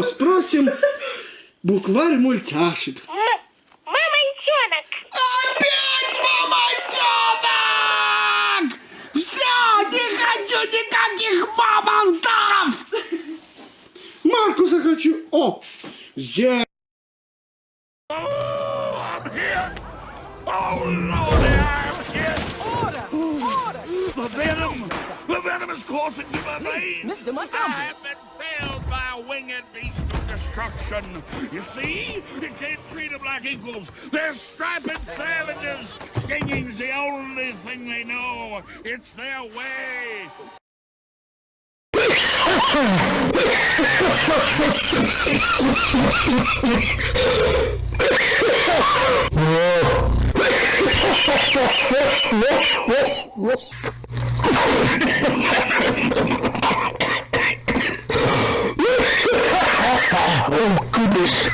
спросим букварь мультяшек. Мамонтенок! Опять мамонтенок! Все, не хочу никаких мамонтов! Маркуса хочу. О, зе... Oh, Lordy, I'm hit! Order! Order! The venom is coursing to my veins! Mr. Montgomery! I have been failed by a winged beast of destruction. You see? You can't treat them like equals. They're striped savages. Stinging's the only thing they know. It's their way. Oh, goodness.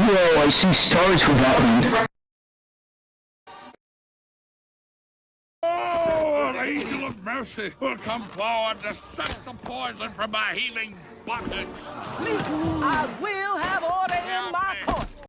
Whoa, I see stars with that one. Oh, the angel of mercy will come forward to suck the poison from my healing buttocks. Please, I will have order in my court.